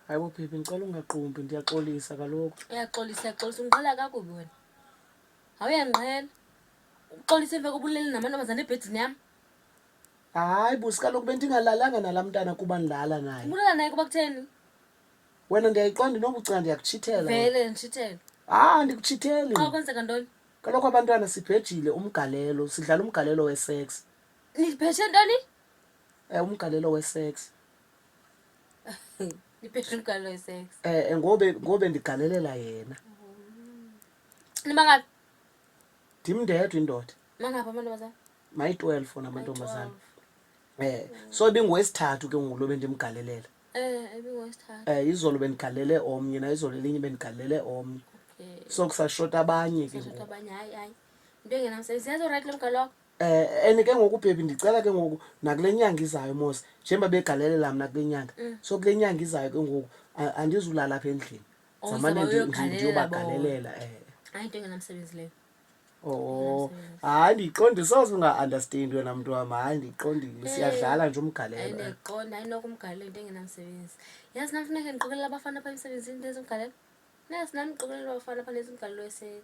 Hayibo baby ngicela ungaqumbi ndiyaxolisa kaloku. Uyaxolisa ungiqala kakubi wena. Awuyangiqhela. Uxolisa emva kobuleli namantombazane ebhedini yam. Hayi busi kaloku bendingalalanga nalaa mntana kuba ndilala naye. Ubulala naye kuba kutheni? Wena ndiyayiqonda inobucinga ndiyakutshithela. Vele nditshithela. Andikuchitheli. Xa kwenzeka ntoni? Kaloku abantwana sibhejile umgalelo, sidlala umgalelo wesex. Nibheshe ntoni? Umgalelo wesex. Nibheshe umgalelo wesex. Ngobe ndigalelela yena. Nimangaphi? Ndim ndedwa indoda. Mangaphi amantombazane? Mayi-12 fona amantombazane. So ibingowesithathu ke ngoku lo bendimgalelela. Ibingowesithathu. Izolo bendigalele omnye izolo elinye bendigalele omnye. So kusashota abanye ke ngoku. Hayi. Into engenamsebenzi yazo right lo mgalo wakho. And ke ngoku baby ndicela ke ngoku nakule nyanga izayo mos njengoba begalelela mna kule nyanga. So kule nyanga izayo ke ngoku andizulala apha endlini. Zamane ndiyobagalelela. Hayi into engenamsebenzi leyo. Hayi ndiqonde soze unga-understand wena mntu wam. Hayi ndiqondile siyadlala nje umgalelo. Ndiqonda ayinokumgalela into engenamsebenzi. Yazi nam funeka ndiqokelela abafana apha emsebenzini into ezomgalela. Nasi nam ndiqokelela abafana apha nezi umgalelo wesex.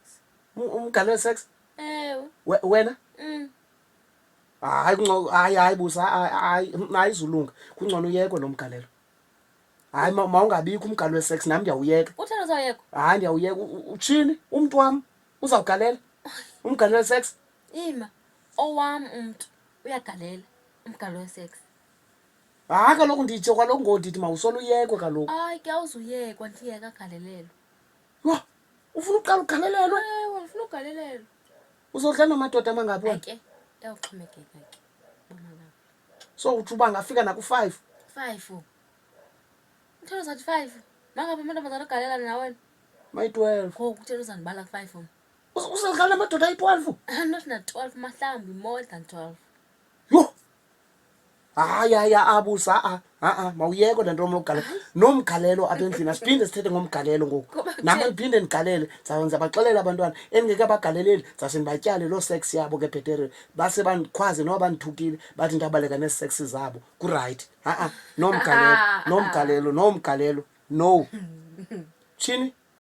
Umgalelo wesex? Ewe. Wena? Hayi busa hayi izulunga kungcono uyekwe lo mgalelo. Hayi mawungabikho umgalelo wesex nami ndiyawuyeka. Uthanda uzawuyeka? Hayi ndiyawuyeka. Utshini umntu wam uzawugalela umgalelo wesex? Ima owam umntu uyagalela umgalelo wesex. Hayi kaloku nditsho kaloku ngodithi mawusolo uyekwe kaloku. Hayi ke awuzuyekwa ndiyeka agalelelo. Yho ufuna uqala ugalelelwe? Ewe ndifuna ugalelelo. Uzodlala namadoda amangaphi wena? Ke yawuxhomekeka ke bona lapho. So uthi uba ngafika naku-5? 5. Uthena uzathi 5. Mangaphi amantombazane agalela nawe? Mayi-12. Ngoku uthena uzandibala ku-5. Uzodlala amadoda ayi-12? Not na 12 mahlambi more than 12. Yho hayi abusa mawuyekwe le nto nomgalelo nomgalelo apha endlini asiphinde sithethe ngomgalelo ngoku nam ndiphinde ndigalele ndizabaxelela abantwana endingeke abagaleleli zase ndibatyale loo sex yabo ke bhetere base bandikhwaze noba bandithukile bathi ndabaleka neesex zabo kurayithi nomgalelo no. Tshini